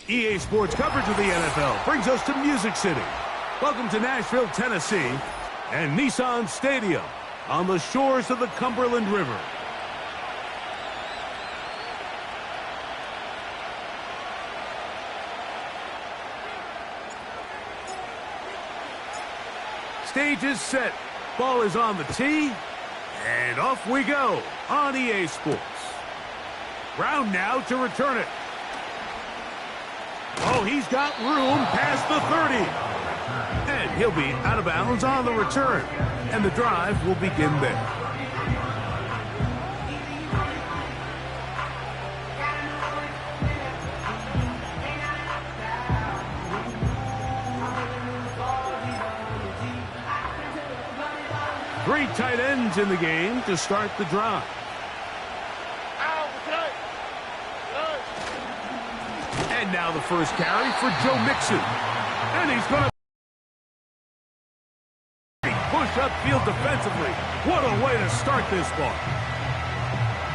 EA Sports coverage of the NFL brings us to Music City. Welcome to Nashville, Tennessee, and Nissan Stadium on the shores of the Cumberland River. Stage is set. Ball is on the tee. And off we go on EA Sports. Brown now to return it. Oh, he's got room past the 30. And he'll be out of bounds on the return. And the drive will begin there. Three tight ends in the game to start the drive. And now the first carry for Joe Mixon. And he's going to push upfield defensively. What a way to start this ball.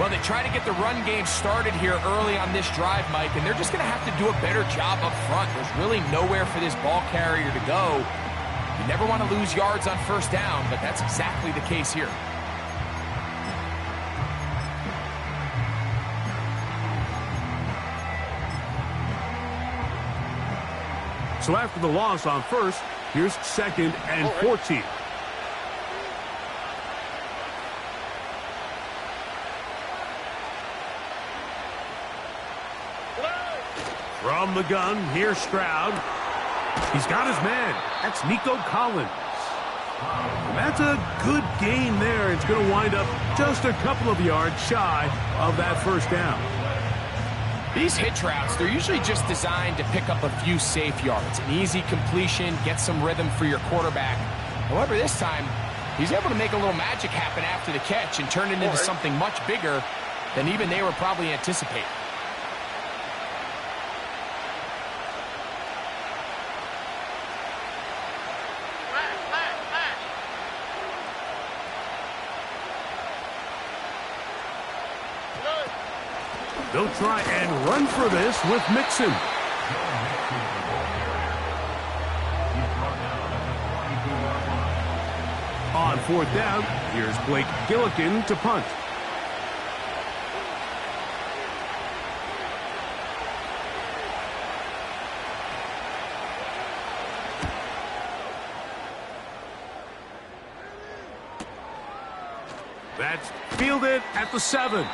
Well, they try to get the run game started here early on this drive, Mike, and they're just going to have to do a better job up front. There's really nowhere for this ball carrier to go. You never want to lose yards on first down, but that's exactly the case here. So after the loss on first, here's 2nd and 14. From the gun, here's Stroud. He's got his man. That's Nico Collins. And that's a good gain there. It's going to wind up just a couple of yards shy of that first down. These hitch routes, they're usually just designed to pick up a few safe yards. An easy completion, get some rhythm for your quarterback. However, this time, he's able to make a little magic happen after the catch and turn it into something much bigger than even they were probably anticipating. They'll try and run for this with Mixon. On 4th down, here's Blake Gillikin to punt. That's fielded at the 7.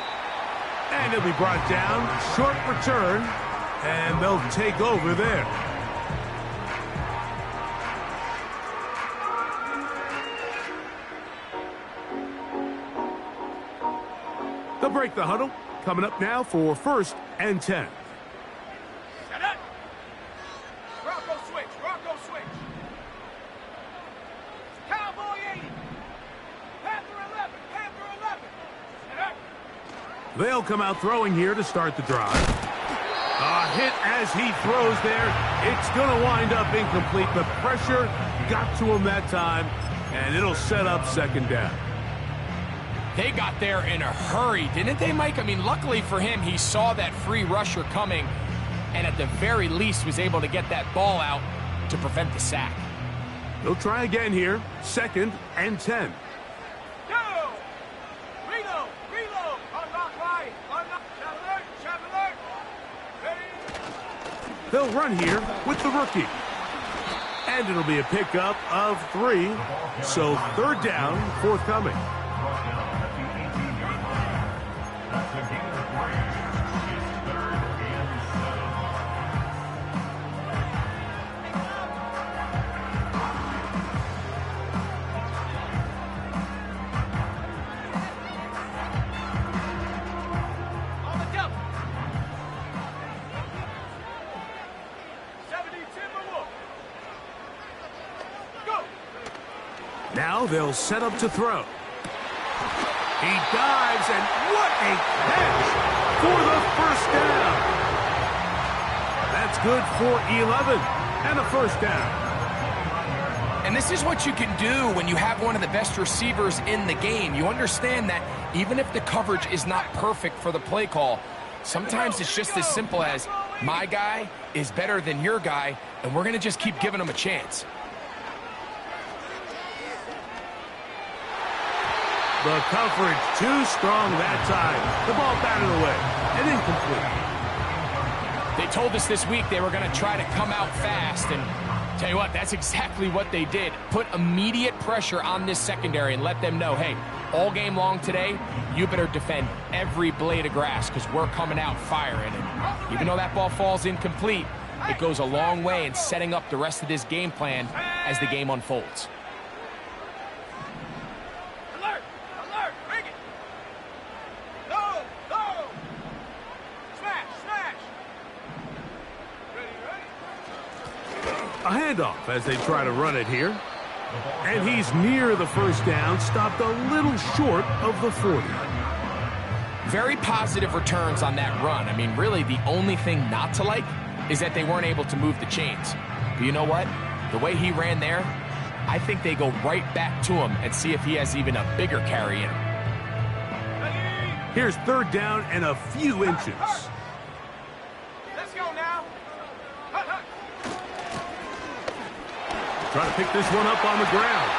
And he'll be brought down, short return, and they'll take over there. They'll break the huddle. Coming up now for 1st and 10. Set up. Rocco switch. Cowboy 80. Panther 11. Set up. They'll come out throwing here to start the drive. A hit as he throws there. It's going to wind up incomplete. The pressure got to him that time, and it'll set up 2nd down. They got there in a hurry, didn't they, Mike? I mean, luckily for him, he saw that free rusher coming, and at the very least was able to get that ball out to prevent the sack. They'll try again here. 2nd and 10. They'll run here with the rookie. And it'll be a pickup of 3. So 3rd down forthcoming. Now they'll set up to throw. He dives, and what a catch for the 1st down. That's good for 11 and a 1st down. And this is what you can do when you have one of the best receivers in the game. You understand that even if the coverage is not perfect for the play call, sometimes it's just as simple as My guy is better than your guy, and we're going to just keep giving him a chance. The coverage too strong that time. The ball batted away and incomplete. They told us this week they were going to try to come out fast, and tell you what, that's exactly what they did. Put immediate pressure on this secondary and let them know, hey, all game long today, you better defend every blade of grass because we're coming out firing. And even though that ball falls incomplete, it goes a long way in setting up the rest of this game plan as the game unfolds. Alert! Alert! Bring it! Go! Go! Smash! Smash! Ready, ready? A handoff as they try to run it here. And he's near the first down, stopped a little short of the 40. Very positive returns on that run. I mean, really, the only thing not to like is that they weren't able to move the chains. But you know what? The way he ran there, I think they go right back to him and see if he has even a bigger carry in him. Here's third down and a few inches. Let's go now. Hut, hut. Trying to pick this one up on the ground.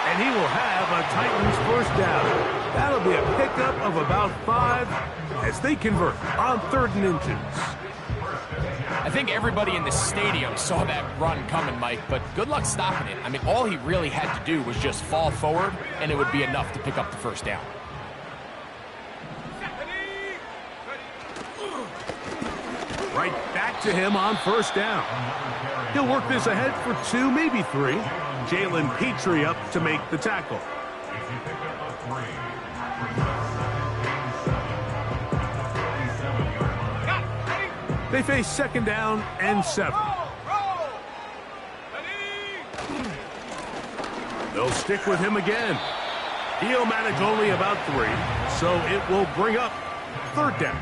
And he will have a Titans first down. That'll be a pickup of about 5 as they convert on 3rd and inches. I think everybody in the stadium saw that run coming, Mike, but good luck stopping it. I mean, all he really had to do was just fall forward, and it would be enough to pick up the first down. Right back to him on first down. He'll work this ahead for 2, maybe 3. Jalen Petrie up to make the tackle. They face 2nd down and 7. They'll stick with him again. He'll manage only about 3, so it will bring up 3rd down.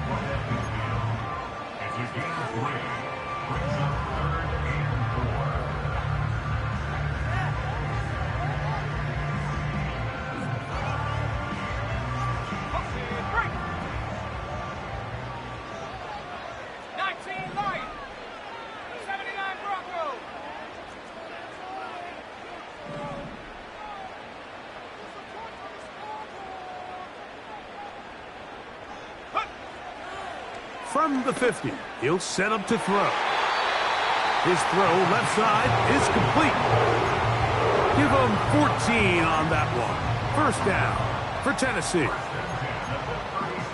From the 50, he'll set up to throw. His throw left side is complete. Give him 14 on that one. First down for Tennessee.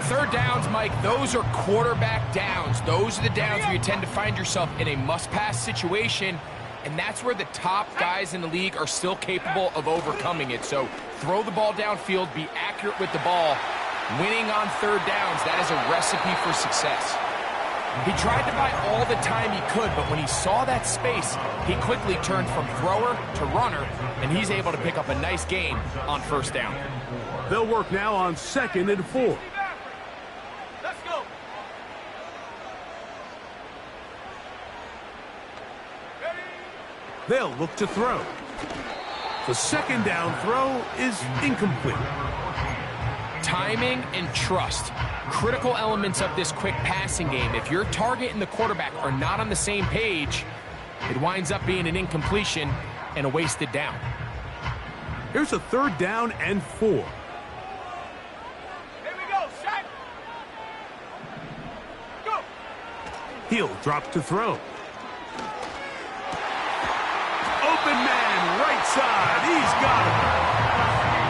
3rd downs, Mike, those are quarterback downs. Those are the downs where you tend to find yourself in a must-pass situation, and that's where the top guys in the league are still capable of overcoming it. So throw the ball downfield, be accurate with the ball. Winning on 3rd downs, that is a recipe for success. He tried to buy all the time he could, but when he saw that space, he quickly turned from thrower to runner, and he's able to pick up a nice gain on 1st down. They'll work now on 2nd and 4. Let's go. They'll look to throw. The 2nd down throw is incomplete. Timing and trust, critical elements of this quick passing game. If your target and the quarterback are not on the same page, it winds up being an incompletion and a wasted down. Here's a 3rd down and 4. Here we go, shot. Go. He'll drop to throw. Open man, right side. He's got it.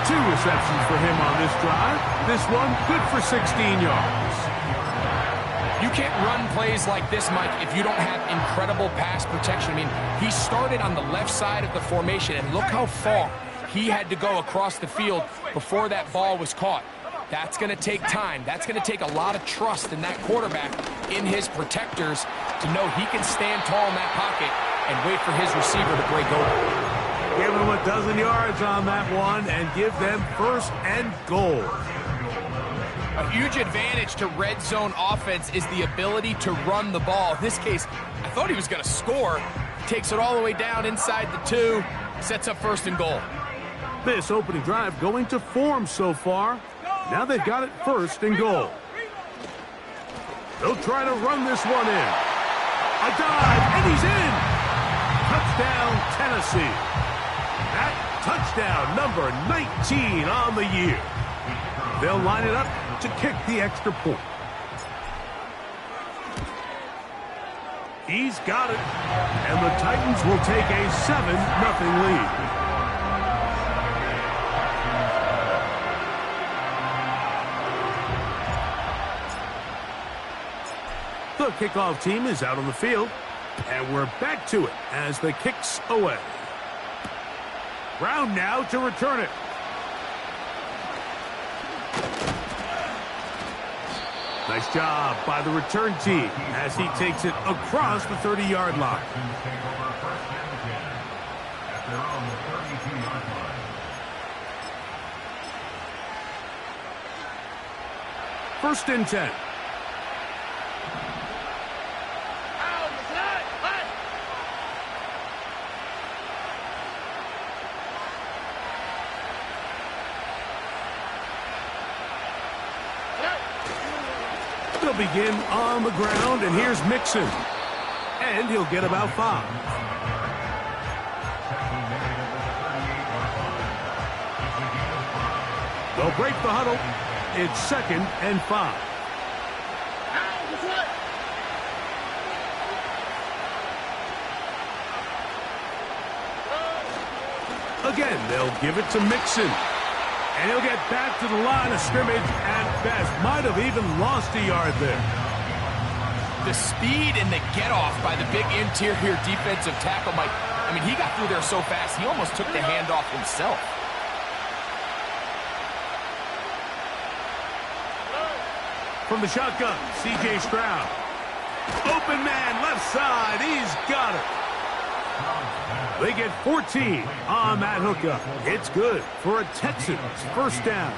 2 receptions for him on this drive. This one good for 16 yards. You can't run plays like this, Mike, if you don't have incredible pass protection. I mean, he started on the left side of the formation, and look how far he had to go across the field before that ball was caught. That's going to take time. That's going to take a lot of trust in that quarterback, in his protectors, to know he can stand tall in that pocket and wait for his receiver to break over. Give them a dozen yards on that one and give them 1st and goal. A huge advantage to red zone offense is the ability to run the ball. In this case, I thought he was going to score. Takes it all the way down inside the 2, sets up 1st and goal. This opening drive going to form so far. Now they've got it 1st and goal. They'll try to run this one in. A dive, and he's in. Touchdown, Tennessee. That touchdown, number 19 on the year. They'll line it up to kick the extra point. He's got it. And the Titans will take a 7-0 lead. The kickoff team is out on the field, and we're back to it as the kick's away. Brown now to return it. Nice job by the return team as he takes it across the 30-yard line. First and 10. They'll begin on the ground, and here's Mixon. And he'll get about 5. They'll break the huddle. It's 2nd and 5. Again, they'll give it to Mixon. And he'll get back to the line of scrimmage at best. Might have even lost a yard there. The speed and the get-off by the big interior defensive tackle, Mike. I mean, he got through there so fast, he almost took the handoff himself. From the shotgun, C.J. Stroud. Open man, left side. He's got it. They get 14 on that hookup. It's good for a Texans first down.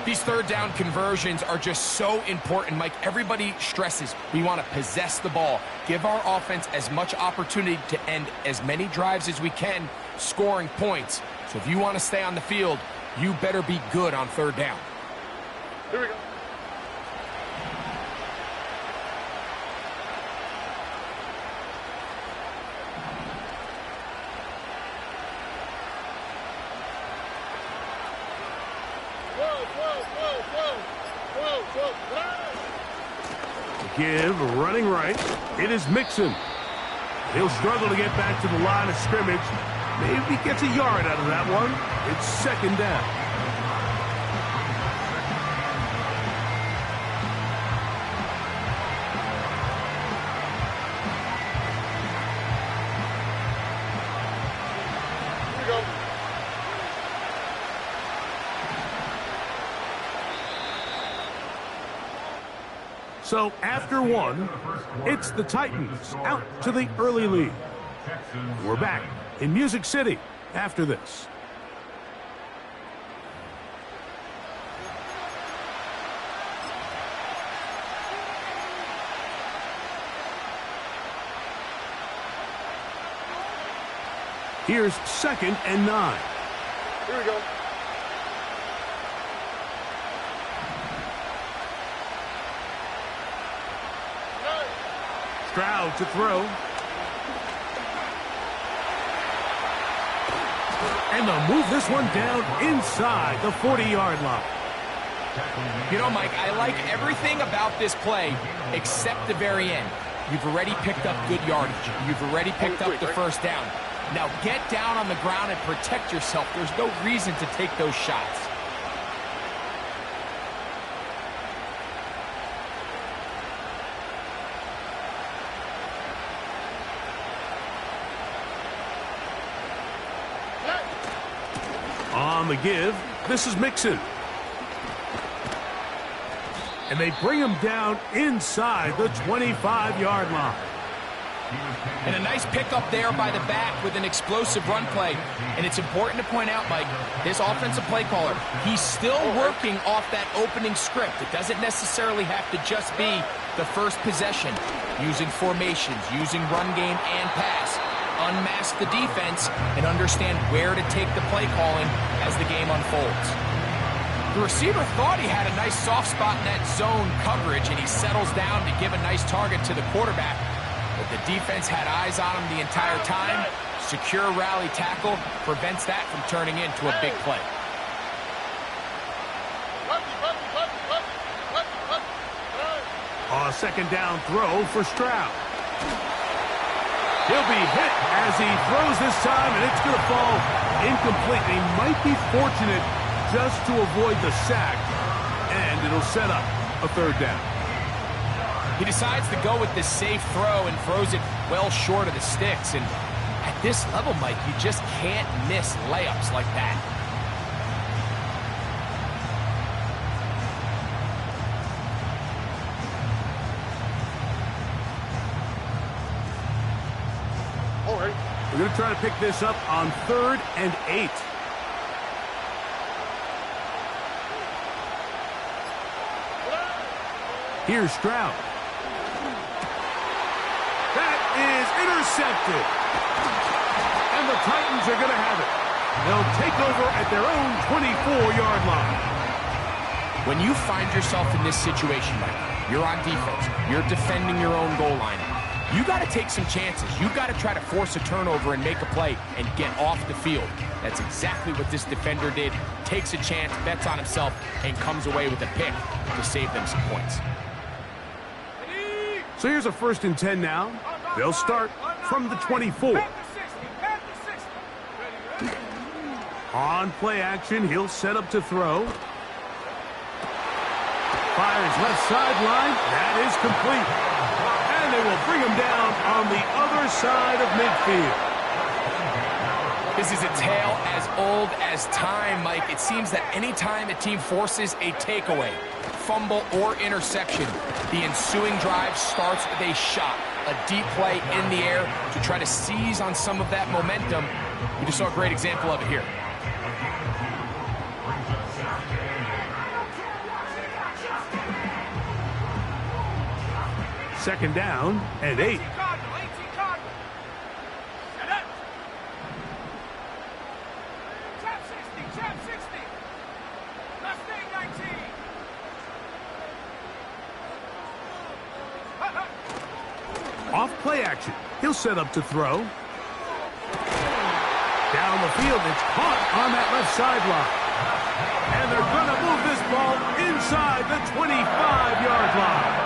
These third down conversions are just so important, Mike. Everybody stresses we want to possess the ball, give our offense as much opportunity to end as many drives as we can, scoring points. So if you want to stay on the field, you better be good on third down. Here we go. Give, running right. It is Mixon. He'll struggle to get back to the line of scrimmage. Maybe gets a yard out of that one. It's 2nd down. So after one, it's the Titans out to the early lead. We're back in Music City after this. Here's 2nd and 9. Here we go. Stroud to throw. And they'll move this one down inside the 40-yard line. You know, Mike, I like everything about this play except the very end. You've already picked up good yardage. You've already picked up the first down. Now get down on the ground and protect yourself. There's no reason to take those shots. On the give, this is Mixon. And they bring him down inside the 25-yard line. And a nice pickup there by the back with an explosive run play. And it's important to point out, Mike, this offensive play caller, he's still working off that opening script. It doesn't necessarily have to just be the first possession. Using formations, using run game and pass. Unmask the defense and understand where to take the play calling as the game unfolds. The receiver thought he had a nice soft spot in that zone coverage, and he settles down to give a nice target to the quarterback. But the defense had eyes on him the entire time. Secure rally tackle prevents that from turning into a big play. A second down throw for Stroud. He'll be hit as he throws this time, and it's going to fall incomplete. He might be fortunate just to avoid the sack, and it'll set up a third down. He decides to go with this safe throw and throws it well short of the sticks. And at this level, Mike, you just can't miss layups like that. We're going to try to pick this up on 3rd and 8. Here's Stroud. That is intercepted. And the Titans are going to have it. They'll take over at their own 24-yard line. When you find yourself in this situation, Mike, you're on defense, you're defending your own goal line, you got to take some chances. You got to try to force a turnover and make a play and get off the field. That's exactly what this defender did. Takes a chance, bets on himself, and comes away with a pick to save them some points. So here's a 1st and 10 now. They'll start from the 24. On play action, he'll set up to throw. Fires left sideline. That is complete. And they will bring him down on the other side of midfield. This is a tale as old as time, Mike. It seems that any time a team forces a takeaway, fumble, or interception, the ensuing drive starts with a shot, a deep play in the air to try to seize on some of that momentum. We just saw a great example of it here. Second down and 8. Off play action. He'll set up to throw. Down the field, it's caught on that left sideline. And they're going to move this ball inside the 25-yard line.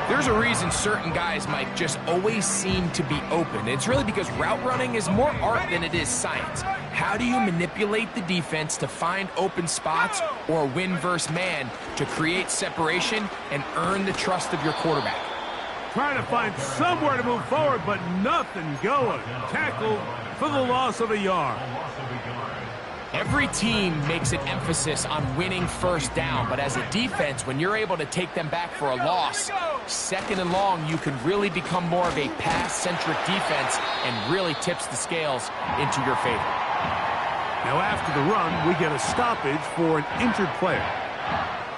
There's a reason certain guys, Mike, just always seem to be open. It's really because route running is more art than it is science. How do you manipulate the defense to find open spots or win versus man to create separation and earn the trust of your quarterback? Trying to find somewhere to move forward, but nothing going. Tackled for the loss of a yard. Every team makes an emphasis on winning first down, but as a defense, when you're able to take them back for a loss, 2nd and long, you can really become more of a pass-centric defense and really tips the scales into your favor. Now after the run, we get a stoppage for an injured player.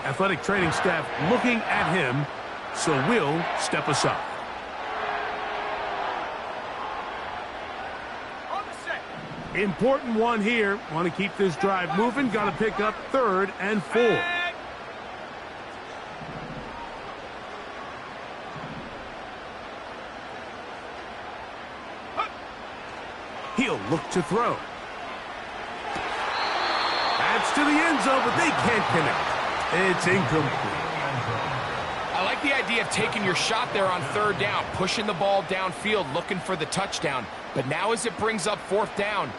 Athletic training staff looking at him, so we'll step aside. Important one here. Want to keep this drive moving. Got to pick up 3rd and 4. He'll look to throw. That's to the end zone, but they can't connect. It's incomplete. I like the idea of taking your shot there on 3rd down, pushing the ball downfield, looking for the touchdown. But now as it brings up 4th down,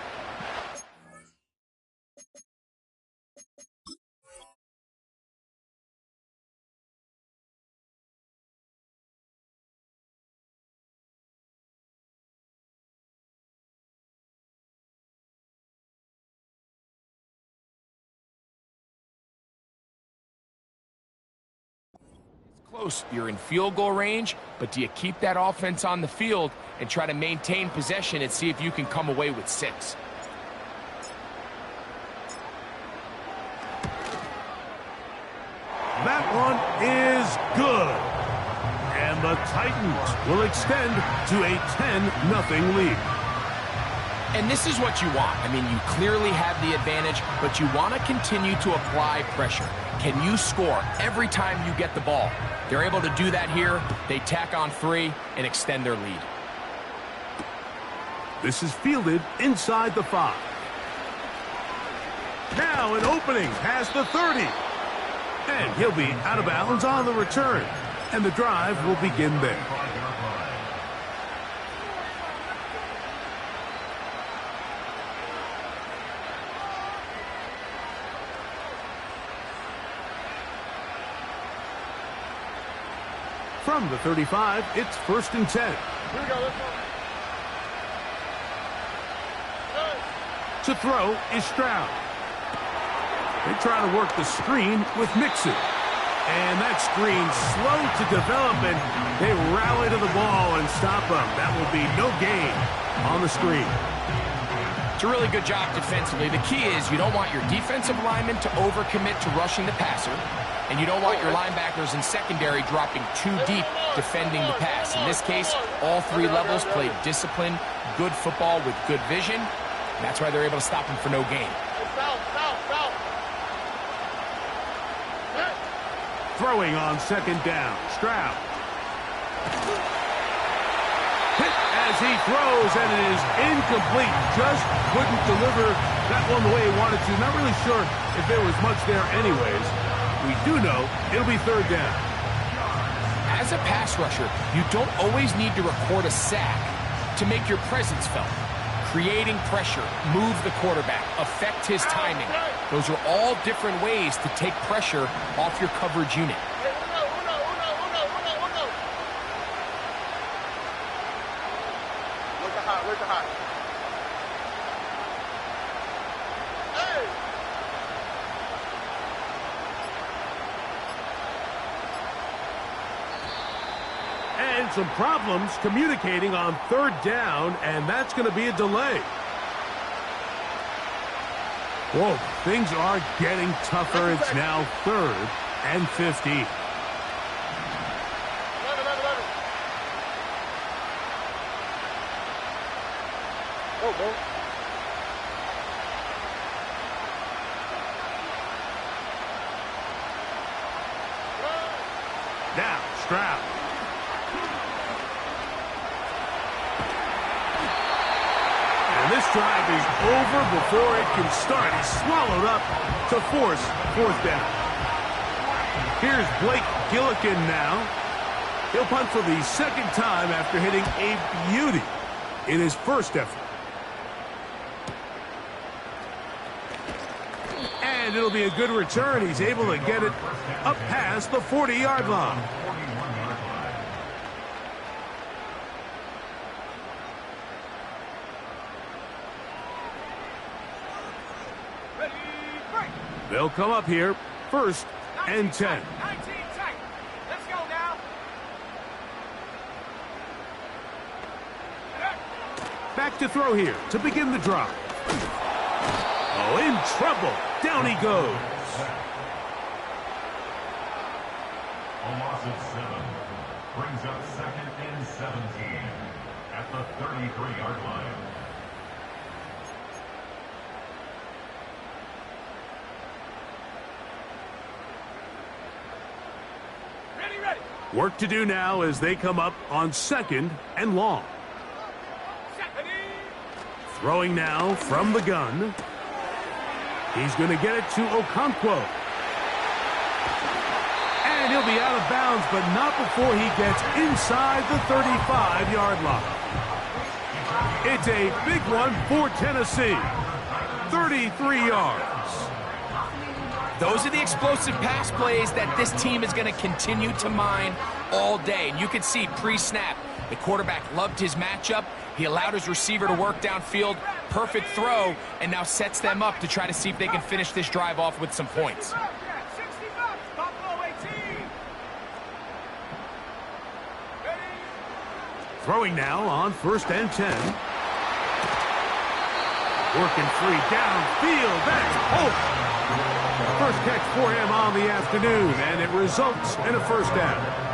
close. You're in field goal range, but do you keep that offense on the field and try to maintain possession and see if you can come away with 6? That one is good. And the Titans will extend to a 10-0 lead. And this is what you want. I mean, you clearly have the advantage, but you want to continue to apply pressure. Can you score every time you get the ball? They're able to do that here. They tack on 3 and extend their lead. This is fielded inside the 5. Now an opening past the 30. And he'll be out of bounds on the return. And the drive will begin there. From the 35, it's 1st and 10. Here we go, let's go. To throw is Stroud. They try to work the screen with Mixon. And that screen's slow to develop, and they rally to the ball and stop them. That will be no gain on the screen. It's a really good job defensively. The key is you don't want your defensive linemen to overcommit to rushing the passer, and you don't want your linebackers and secondary dropping too deep defending the pass. In this case, all 3 levels played disciplined, good football with good vision. That's why they're able to stop him for no gain. Throwing on 2nd down, Stroud. Hit as he throws, and it is incomplete. Just couldn't deliver that one the way he wanted to. Not really sure if there was much there anyways. We do know it'll be 3rd down. As a pass rusher, you don't always need to record a sack to make your presence felt. Creating pressure, move the quarterback, affect his timing. Those are all different ways to take pressure off your coverage unit. Where's the hot? And some problems communicating on 3rd down, and that's going to be a delay. Whoa, things are getting tougher. It's now 3rd and 50. 11. Oh, bro. Now, Stroud. And this drive is over before it can start. He's swallowed up to force 4th down. Here's Blake Gillikin now. He'll punt for the 2nd time after hitting a beauty in his 1st effort. And it'll be a good return. He's able to get it up past the 40-yard line. They'll come up here, 1st and 10. 19 tight. Let's go now. Back to throw here to begin the drive. Oh, in trouble. Down he goes. A loss of 7 brings up 2nd and 17 at the 33-yard line. Ready. Work to do now as they come up on 2nd and long. Throwing now from the gun. He's going to get it to Okonkwo. And he'll be out of bounds, but not before he gets inside the 35-yard line. It's a big one for Tennessee. 33 yards. Those are the explosive pass plays that this team is going to continue to mine all day. And you can see pre-snap, the quarterback loved his matchup. He allowed his receiver to work downfield. Perfect throw, and now sets them up to try to see if they can finish this drive off with some points. Throwing now on 1st and 10. Working free downfield. That's Hope. First catch for him on the afternoon, and it results in a 1st down.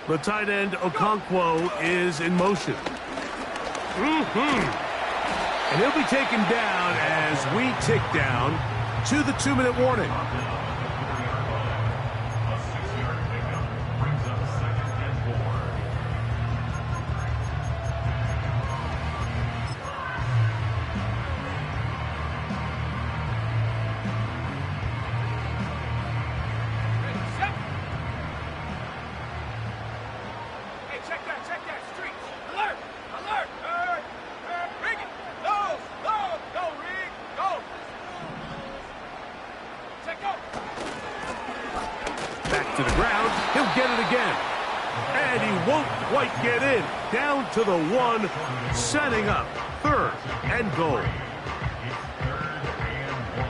The tight end, Okonkwo, is in motion. And he'll be taken down as we tick down to the 2-minute warning. A 6-yard pickup brings up 2nd and 4. Hey, check that, street. Alert, alert, bring it. Go, Reed, go. Check out. Back to the ground. He'll get it again. And he won't quite get in. Down to the 1, setting up 3rd and goal. It's 3rd and 1.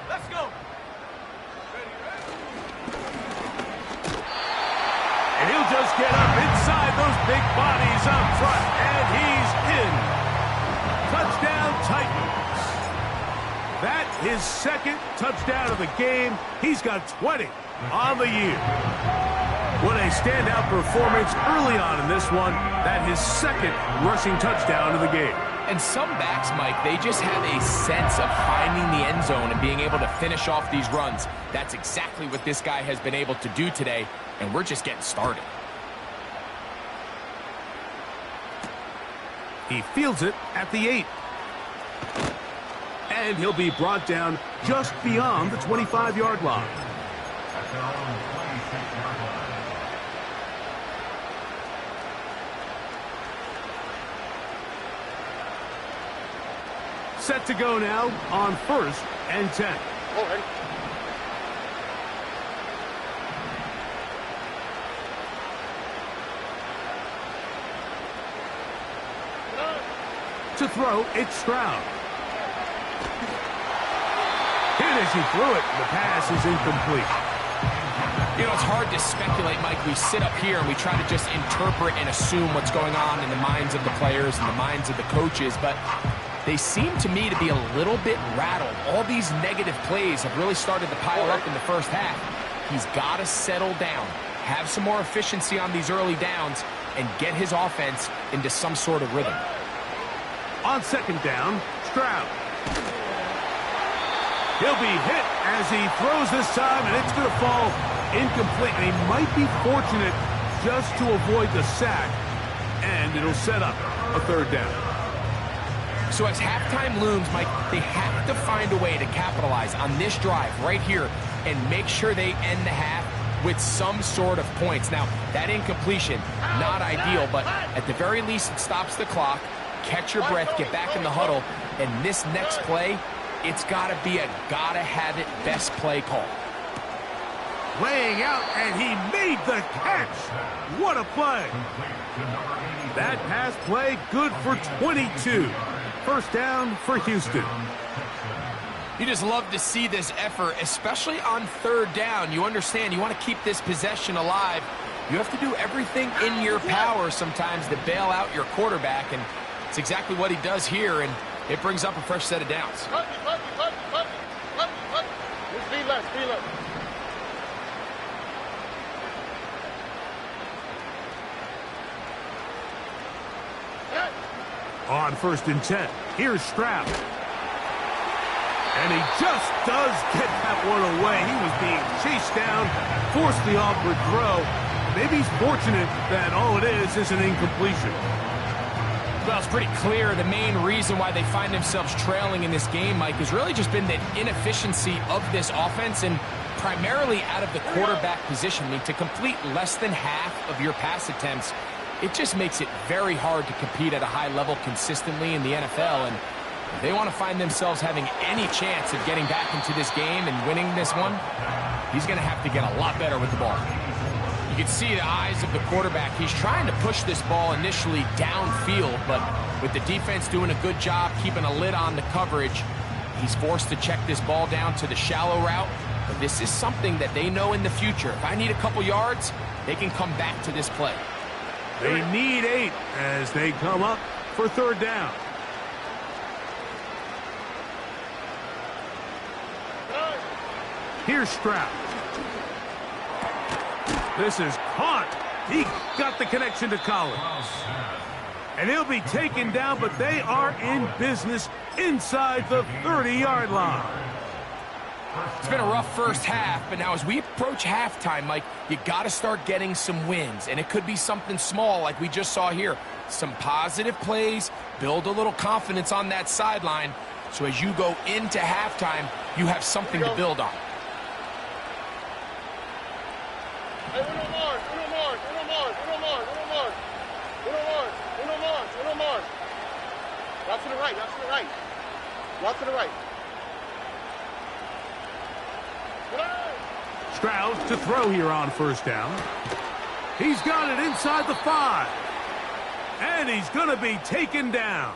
Let's go. And he'll just get up inside those big bodies up front. And he's in. Touchdown, Titans. That his 2nd touchdown of the game. He's got 20 on the year. What a standout performance early on in this one. That his 2nd rushing touchdown of the game. And some backs, Mike, they just have a sense of finding the end zone and being able to finish off these runs. That's exactly what this guy has been able to do today, and we're just getting started. He fields it at the 8. And he'll be brought down just beyond the 25-yard line. At their own 26-yard line. Set to go now on 1st and 10. Oh, ready. To throw, it's Stroud. Hit as he threw it. The pass is incomplete. You know, it's hard to speculate, Mike. We sit up here and we try to just interpret and assume what's going on in the minds of the players and the minds of the coaches, but they seem to me to be a little bit rattled. All these negative plays have really started to pile up in the first half. He's got to settle down, have some more efficiency on these early downs, and get his offense into some sort of rhythm. On 2nd down, Stroud. He'll be hit as he throws this time, and it's going to fall incomplete. And he might be fortunate just to avoid the sack, and it'll set up a 3rd down. So as halftime looms, Mike, they have to find a way to capitalize on this drive right here and make sure they end the half with some sort of points. Now, that incompletion, not ideal, but at the very least, it stops the clock. Catch your breath, get back in the huddle, and this next play, it's got to be a gotta-have-it best play call. Laying out, and he made the catch. What a play. That pass play, good for 22. 1st down for Houston. You just love to see this effort, especially on 3rd down. You understand, you want to keep this possession alive. You have to do everything in your power sometimes to bail out your quarterback, and it's exactly what he does here, and it brings up a fresh set of downs. Just be less, be less. On 1st and 10, here's Stroud. And he just does get that one away. He was being chased down, forced the awkward throw. Maybe he's fortunate that all it is an incompletion. Well, it's pretty clear the main reason why they find themselves trailing in this game, Mike, has really just been the inefficiency of this offense and primarily out of the quarterback position. I mean, to complete less than half of your pass attempts, it just makes it very hard to compete at a high level consistently in the NFL. And if they want to find themselves having any chance of getting back into this game and winning this one, he's going to have to get a lot better with the ball. You can see the eyes of the quarterback. He's trying to push this ball initially downfield, but with the defense doing a good job keeping a lid on the coverage, he's forced to check this ball down to the shallow route. But this is something that they know in the future. If I need a couple yards, they can come back to this play. They need 8 as they come up for third down. Here's Stroud. This is caught. He got the connection to Collins. And he'll be taken down, but they are in business inside the 30-yard line. It's been a rough first half, but now as we approach halftime, Mike, you got to start getting some wins. And it could be something small like we just saw here. Some positive plays, build a little confidence on that sideline. So as you go into halftime, you have something to build on. Hey, uno more. Route to the right. Route to the right. Stroud to throw here on first down. He's got it inside the 5. And he's going to be taken down.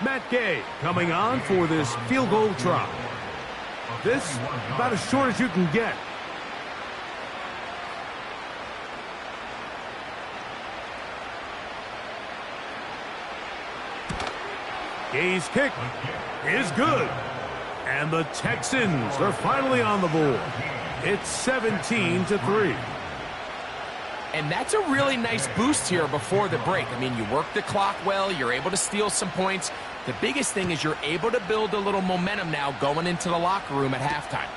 Matt Gay coming on for this field goal try. This about as short as you can get. Gay's kick is good. And the Texans are finally on the board. It's 17-3. And that's a really nice boost here before the break. I mean, you work the clock well. You're able to steal some points. The biggest thing is you're able to build a little momentum now going into the locker room at halftime.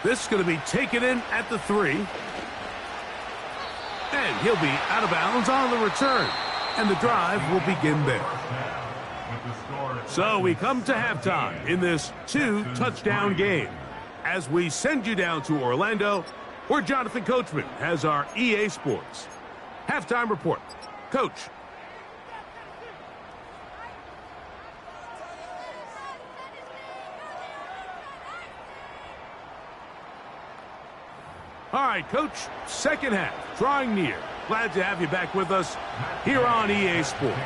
This is going to be taken in at the 3. And he'll be out of bounds on the return. And the drive will begin there. So we come to halftime in this 2-touchdown game. As we send you down to Orlando, where Jonathan Coachman has our EA Sports halftime report. Coach. All right, Coach, second half, drawing near. Glad to have you back with us here on EA Sports.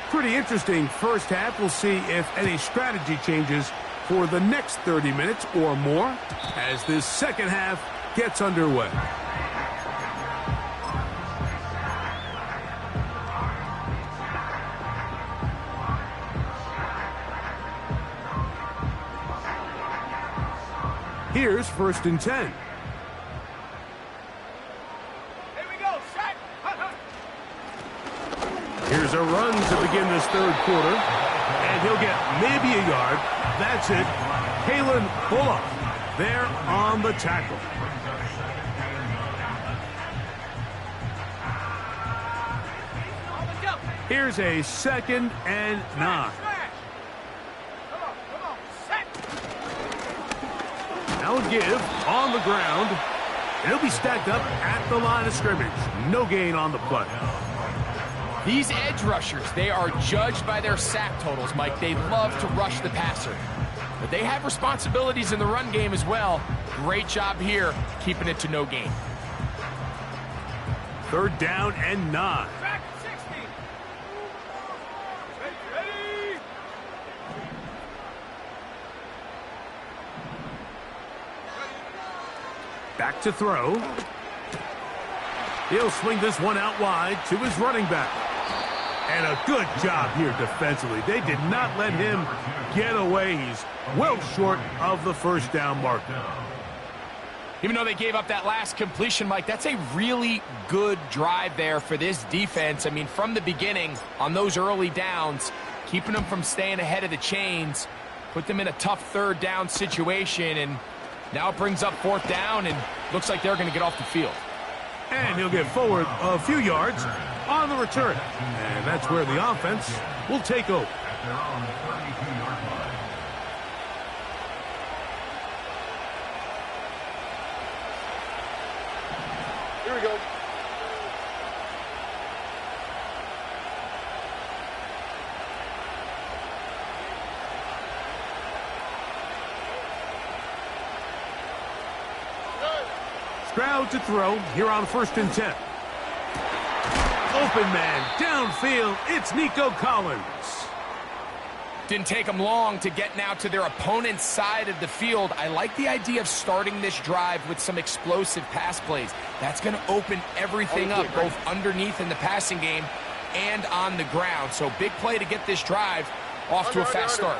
Pretty interesting first half. We'll see if any strategy changes for the next 30 minutes or more as this second half gets underway. Here's 1st and 10. Here we go. Set. Here's a run to begin this third quarter. And he'll get maybe a yard. That's it. Kalen Bullock there on the tackle. Here's a 2nd and 9. Come on. Set. Now a give on the ground. It'll be stacked up at the line of scrimmage. No gain on the play. These edge rushers, they are judged by their sack totals, Mike. They love to rush the passer. But they have responsibilities in the run game as well. Great job here, keeping it to no gain. 3rd down and 9. Back 60. Ready. Back to throw. He'll swing this one out wide to his running back. And a good job here defensively. They did not let him get away. He's well short of the first down marker. Even though they gave up that last completion, Mike, that's a really good drive there for this defense. I mean, from the beginning, on those early downs, keeping them from staying ahead of the chains, put them in a tough 3rd down situation, and now it brings up 4th down, and looks like they're going to get off the field. And he'll get forward a few yards on the return. And that's where the offense will take over. At their own 32-yard line. Here we go. Good. Stroud to throw here on 1st and 10. Open man, downfield, it's Nico Collins. Didn't take them long to get now to their opponent's side of the field. I like the idea of starting this drive with some explosive pass plays. That's going to open everything up, both underneath in the passing game and on the ground. So big play to get this drive off to a fast start.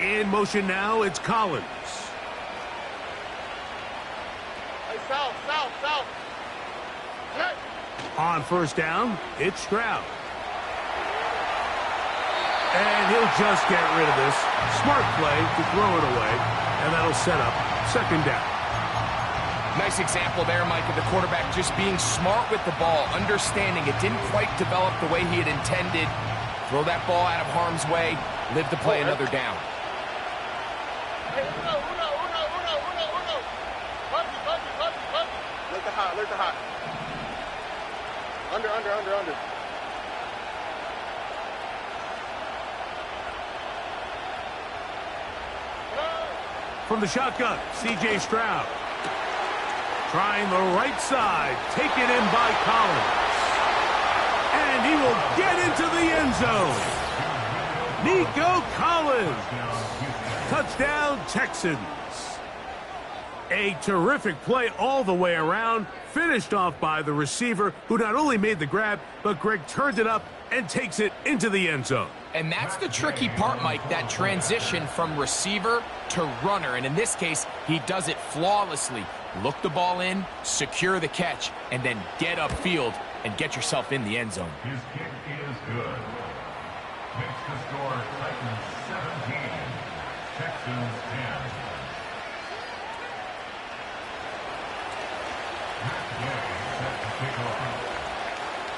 In motion now, it's Collins. Hey, south. Hey. On 1st down, it's Stroud. And he'll just get rid of this. Smart play to throw it away, and that'll set up 2nd down. Nice example there, Mike, of the quarterback just being smart with the ball, understanding it didn't quite develop the way he had intended. Throw that ball out of harm's way, live to play another down. Hey, uno. Alert the hot. Under. From the shotgun, C.J. Stroud. Trying the right side, taken in by Collins. And he will get into the end zone. Nico Collins. Touchdown, Texans. A terrific play all the way around, finished off by the receiver, who not only made the grab, but Greg turned it up and takes it into the end zone. And that's the tricky part, Mike, that transition from receiver to runner. And in this case, he does it flawlessly. Look the ball in, secure the catch, and then get upfield and get yourself in the end zone. His kick is good. Makes the score Titans 17, Texans 10.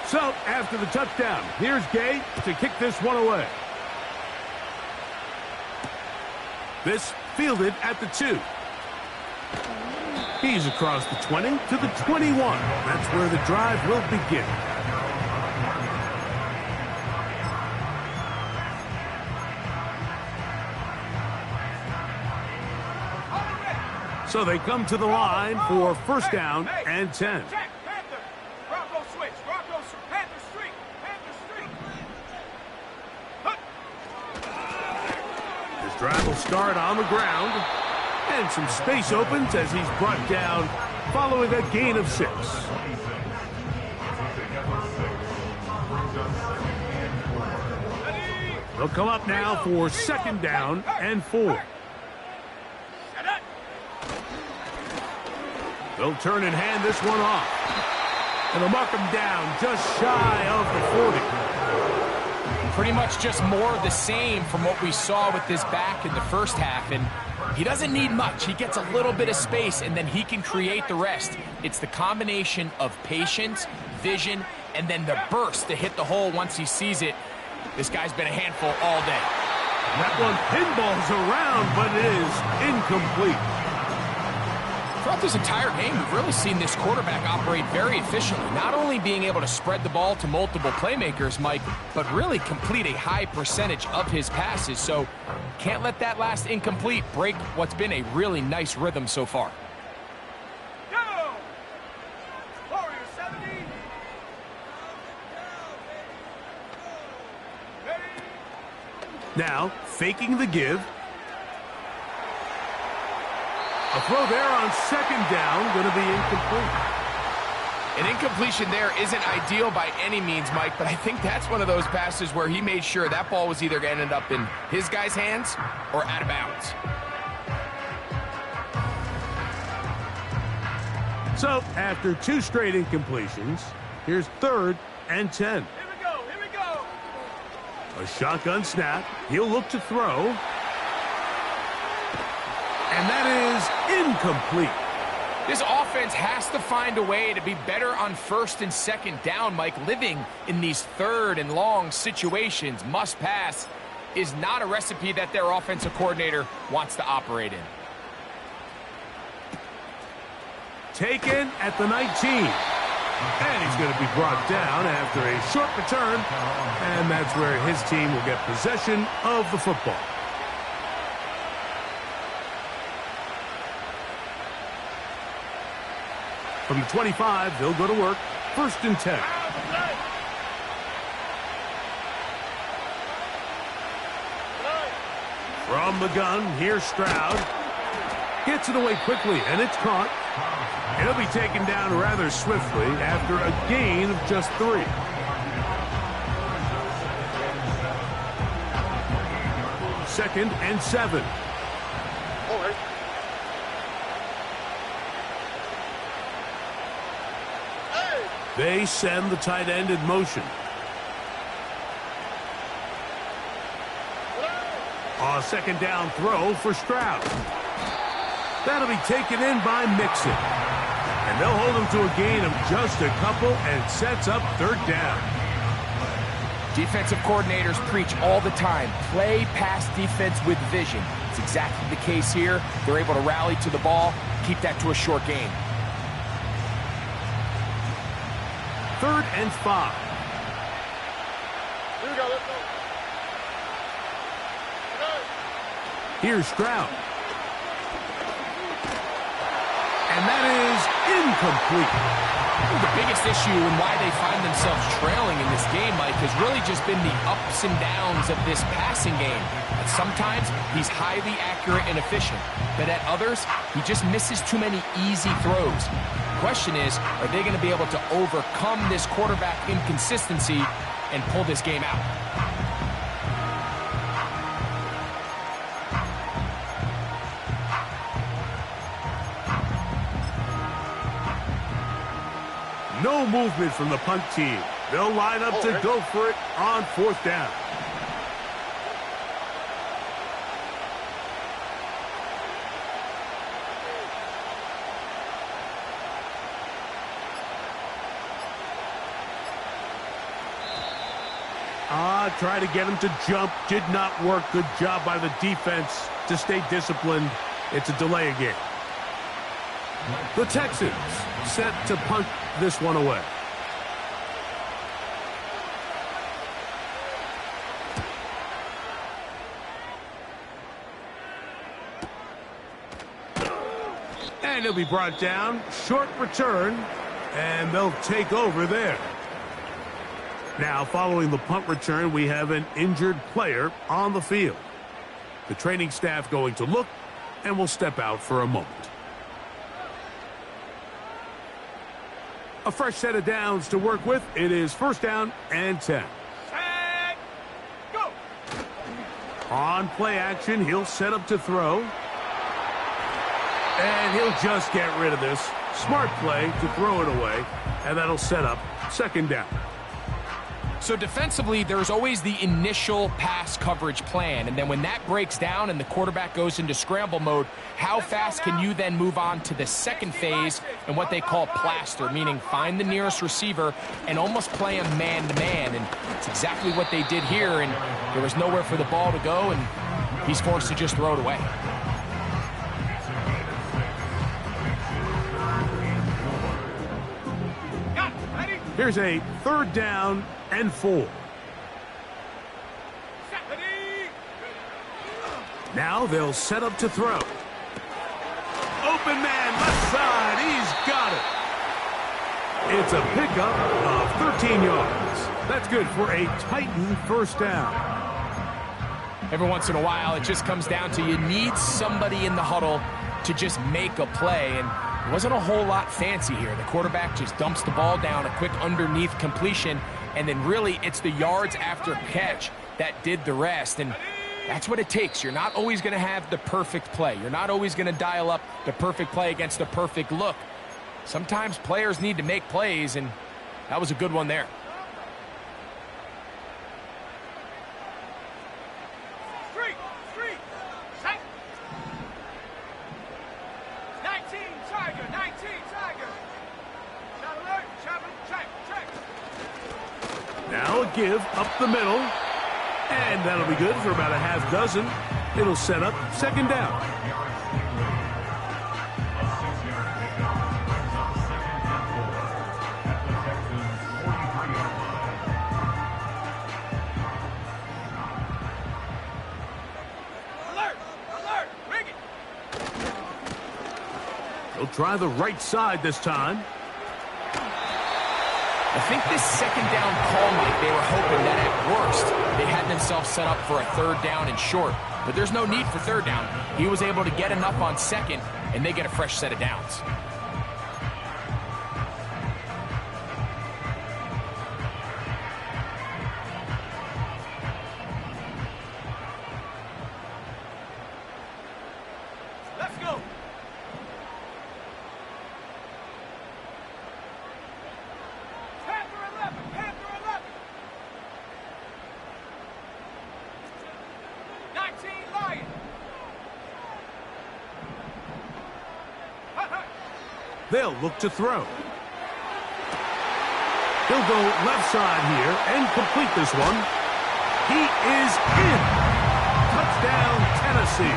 So, after the touchdown, here's Gay to kick this one away. This fielded at the 2. He's across the 20 to the 21. That's where the drive will begin. So they come to the line for 1st down and 10. Check, Panther. Bronco switch. Panther streak. His drive will start on the ground. And some space opens as he's brought down following a gain of 6. They'll come up now for 2nd down and 4. They'll turn and hand this one off. And they'll mark him down just shy of the 40. Pretty much just more of the same from what we saw with this back in the first half. And he doesn't need much. He gets a little bit of space, and then he can create the rest. It's the combination of patience, vision, and then the burst to hit the hole once he sees it. This guy's been a handful all day. That one pinballs around, but it is incomplete. Throughout this entire game, we've really seen this quarterback operate very efficiently, not only being able to spread the ball to multiple playmakers, Mike, but really complete a high percentage of his passes. So can't let that last incomplete break what's been a really nice rhythm so far. Go! Warrior 70. Ready? Now, faking the give. A throw there on 2nd down, going to be incomplete. An incompletion there isn't ideal by any means, Mike, but I think that's one of those passes where he made sure that ball was either going to end up in his guy's hands or out of bounds. So, after 2 straight incompletions, here's 3rd and 10. Here we go. A shotgun snap. He'll look to throw. And that is incomplete. This offense has to find a way to be better on 1st and 2nd down, Mike. Living in these 3rd and long situations, must pass, is not a recipe that their offensive coordinator wants to operate in. Taken at the 19. And he's going to be brought down after a short return. And that's where his team will get possession of the football. From the 25, they'll go to work. 1st and 10. From the gun, here's Stroud. Gets it away quickly, and it's caught. He'll be taken down rather swiftly after a gain of just 3. Second and 7. They send the tight end in motion. A 2nd down throw for Stroud. That'll be taken in by Mixon. And they'll hold him to a gain of just a couple and sets up 3rd down. Defensive coordinators preach all the time, play pass defense with vision. It's exactly the case here. They're able to rally to the ball, keep that to a short gain. 3rd and 5. Here we go, let's go. Here's Stroud. And that is incomplete. The biggest issue and why they find themselves trailing in this game, Mike, has really just been the ups and downs of this passing game. At sometimes, he's highly accurate and efficient, but at others, he just misses too many easy throws. The question is, are they going to be able to overcome this quarterback inconsistency and pull this game out? No movement from the punt team. They'll line up to go for it on 4th down. Try to get him to jump. Did not work. Good job by the defense to stay disciplined. It's a delay again. The Texans set to punt this one away. And he'll be brought down. Short return. And they'll take over there. Now, following the punt return, we have an injured player on the field. The training staff going to look and will step out for a moment. A fresh set of downs to work with. It is 1st down and 10. Set, go. On play action, he'll set up to throw. And he'll just get rid of this. Smart play to throw it away. And that'll set up 2nd down. So defensively, there's always the initial pass coverage plan, and then when that breaks down and the quarterback goes into scramble mode, how fast can you then move on to the 2nd phase and what they call plaster, meaning find the nearest receiver and almost play him man-to-man, and it's exactly what they did here, and there was nowhere for the ball to go, and he's forced to just throw it away. Here's a 3rd down and 4. Now they'll set up to throw. Open man, left side. He's got it. It's a pickup of 13 yards. That's good for a Titan 1st down. Every once in a while, it just comes down to you need somebody in the huddle to just make a play, and it wasn't a whole lot fancy here. The quarterback just dumps the ball down, a quick underneath completion, and then really it's the yards after catch that did the rest, and that's what it takes. You're not always going to have the perfect play. You're not always going to dial up the perfect play against the perfect look. Sometimes players need to make plays, and that was a good one there. Now a give up the middle. And that'll be good for about a half dozen. It'll set up 2nd down. Alert! Alert! Rig it! He'll try the right side this time. I think this second down call, Mike, they were hoping that at worst they had themselves set up for a third down and short. But there's no need for third down. He was able to get enough on second, and they get a fresh set of downs. Let's go. Panther 11, Panther 11. 19 Lion. They'll look to throw. He'll go left side here and complete this one. He is in. Touchdown, Tennessee.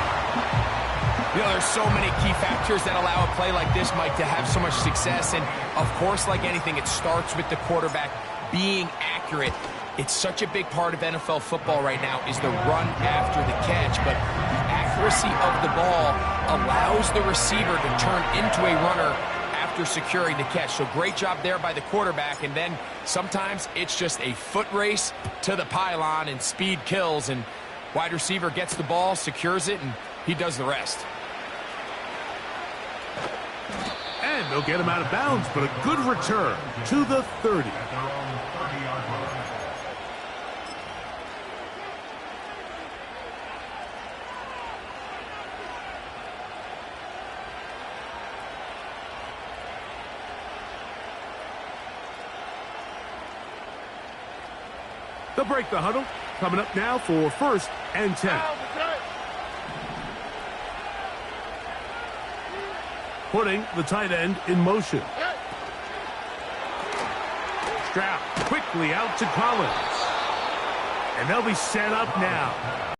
You know, there's so many key factors that allow a play like this, Mike, to have so much success. And, of course, like anything, it starts with the quarterback being accurate. It's such a big part of NFL football right now is the run after the catch. But the accuracy of the ball allows the receiver to turn into a runner after securing the catch. So great job there by the quarterback. And then sometimes it's just a foot race to the pylon and speed kills. And wide receiver gets the ball, secures it, and he does the rest. And they'll get him out of bounds, but a good return to the 30. At their own 30-yard line. They'll break the huddle. Coming up now for 1st and 10. Putting the tight end in motion. Stroud quickly out to Collins. And they'll be set up now.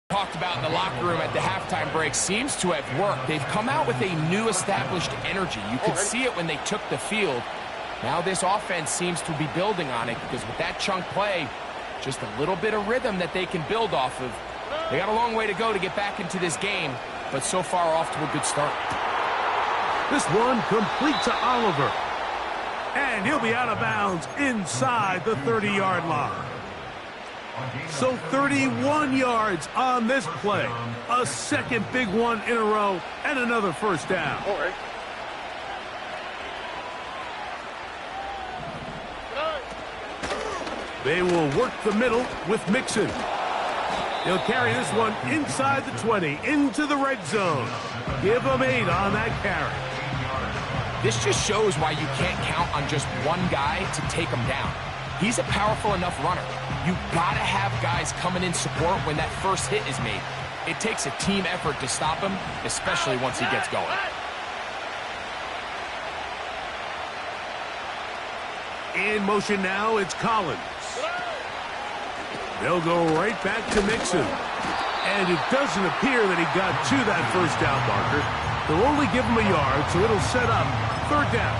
Talked about in the locker room at the halftime break seems to have worked. They've come out with a new established energy. You could see it when they took the field. Now this offense seems to be building on it because with that chunk play, just a little bit of rhythm that they can build off of. They got a long way to go to get back into this game, but so far off to a good start. This one complete to Oliver. And he'll be out of bounds inside the 30-yard line. So 31 yards on this play. A second big one in a row and another first down. All right. They will work the middle with Mixon. He'll carry this one inside the 20, into the red zone. Give him 8 on that carry. This just shows why you can't count on just one guy to take him down. He's a powerful enough runner. You gotta have guys coming in support when that first hit is made. It takes a team effort to stop him, especially once he gets going. In motion now, it's Collins. They'll go right back to Mixon. And it doesn't appear that he got to that first down marker. They'll only give him a yard, so it'll set up 3rd down.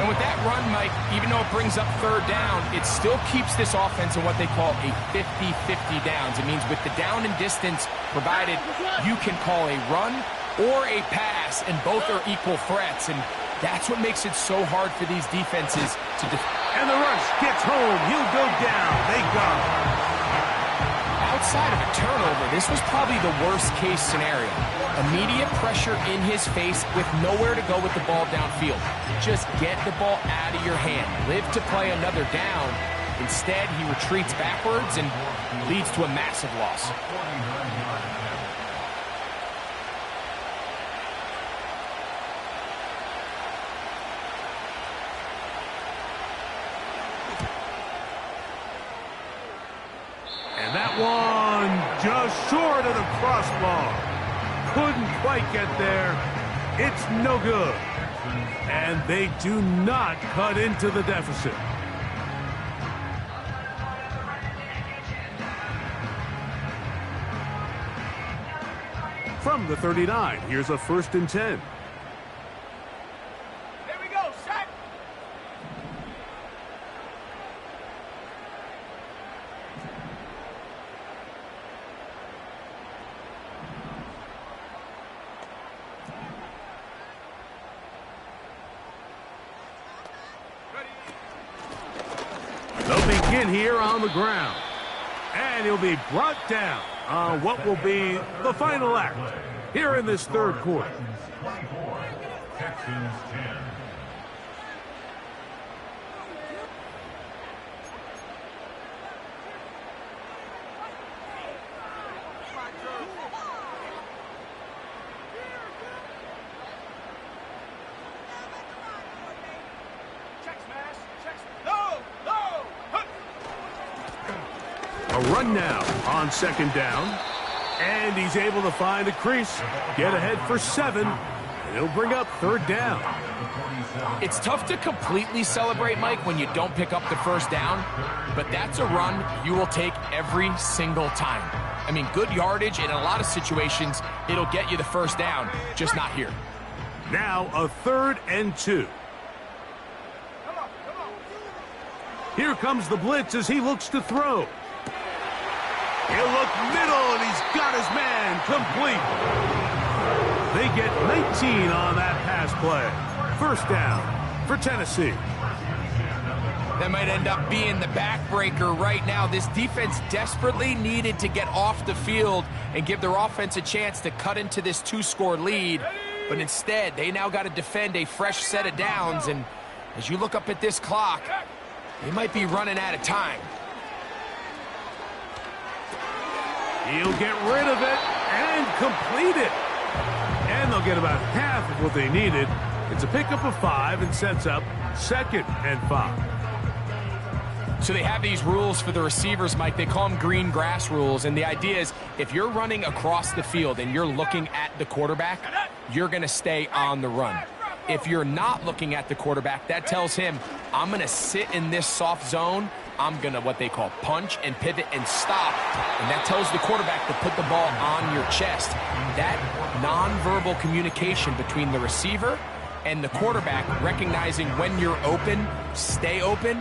And with that run, Mike, even though it brings up 3rd down, it still keeps this offense in what they call a 50-50 downs. It means with the down and distance provided, you can call a run or a pass, and both are equal threats. And that's what makes it so hard for these defenses to defend. And the rush gets home. He'll go down. They got him. Outside of a turnover, this was probably the worst-case scenario. Immediate pressure in his face with nowhere to go with the ball downfield. Just get the ball out of your hand. Live to play another down. Instead, he retreats backwards and leads to a massive loss. And that one just short of the crossbar. Couldn't quite get there. It's no good. And they do not cut into the deficit. From the 39, here's a 1st and 10. Here we go, set. They'll begin here on the ground. And he'll be brought down on what will be the final act here in this third quarter. 24, Texans 10. A run now on second down. And he's able to find a crease, get ahead for 7, and he'll bring up third down. It's tough to completely celebrate, Mike, when you don't pick up the first down, but that's a run you will take every single time. I mean, good yardage, and in a lot of situations, it'll get you the first down, just not here. Now a 3rd and 2. Here comes the blitz as he looks to throw. He'll look middle, and he's got his man complete. They get 19 on that pass play. First down for Tennessee. That might end up being the backbreaker right now. This defense desperately needed to get off the field and give their offense a chance to cut into this 2-score lead. But instead, they now got to defend a fresh set of downs. And as you look up at this clock, they might be running out of time. He'll get rid of it and complete it. And they'll get about half of what they needed. It's a pickup of 5 and sets up 2nd and 5. So they have these rules for the receivers, Mike. They call them green grass rules. And the idea is if you're running across the field and you're looking at the quarterback, you're going to stay on the run. If you're not looking at the quarterback, that tells him, I'm going to sit in this soft zone. I'm going to what they call punch and pivot and stop. And that tells the quarterback to put the ball on your chest. That nonverbal communication between the receiver and the quarterback, recognizing when you're open, stay open,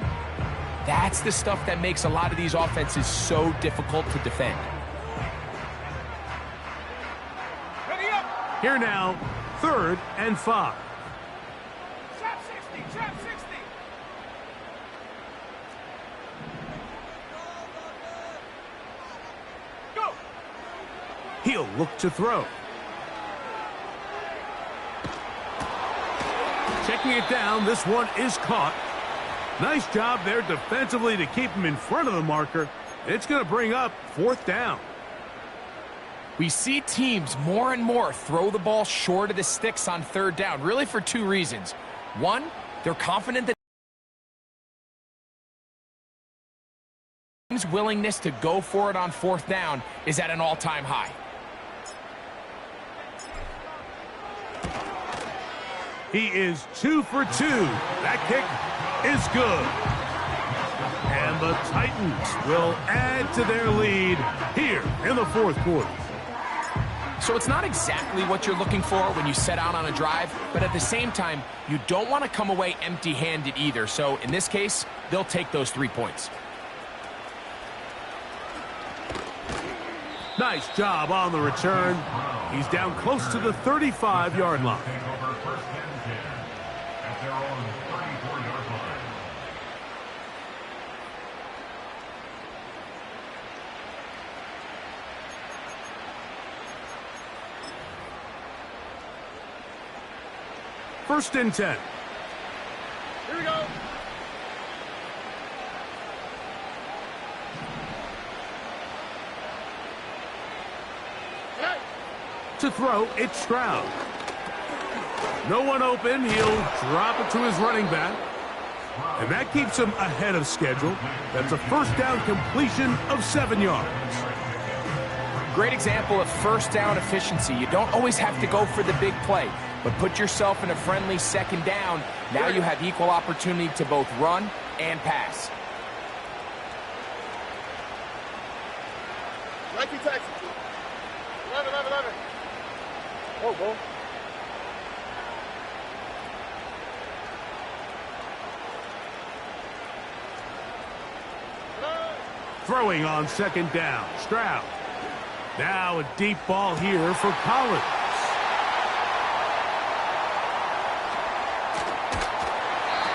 that's the stuff that makes a lot of these offenses so difficult to defend. Here now, 3rd and 5. Trap 60, trap 60. Go. He'll look to throw. Checking it down, this one is caught. Nice job there defensively to keep him in front of the marker. It's going to bring up 4th down. We see teams more and more throw the ball short of the sticks on 3rd down, really for 2 reasons. One, they're confident that team's willingness to go for it on 4th down is at an all-time high. He is 2 for 2. That kick is good. And the Titans will add to their lead here in the 4th quarter. So it's not exactly what you're looking for when you set out on a drive, but at the same time, you don't want to come away empty-handed either. So in this case, they'll take those 3 points. Nice job on the return. He's down close to the 35-yard line. At their own 34-yard line. First and 10. Here we go. Hey. To throw, it's Stroud. No one open. He'll drop it to his running back. And that keeps him ahead of schedule. That's a first down completion of 7 yards. Great example of first down efficiency. You don't always have to go for the big play, but put yourself in a friendly 2nd down. Now you have equal opportunity to both run and pass. Nike Texans. 11, 11, 11. Oh, go. Throwing on 2nd down, Stroud. Now a deep ball here for Collins.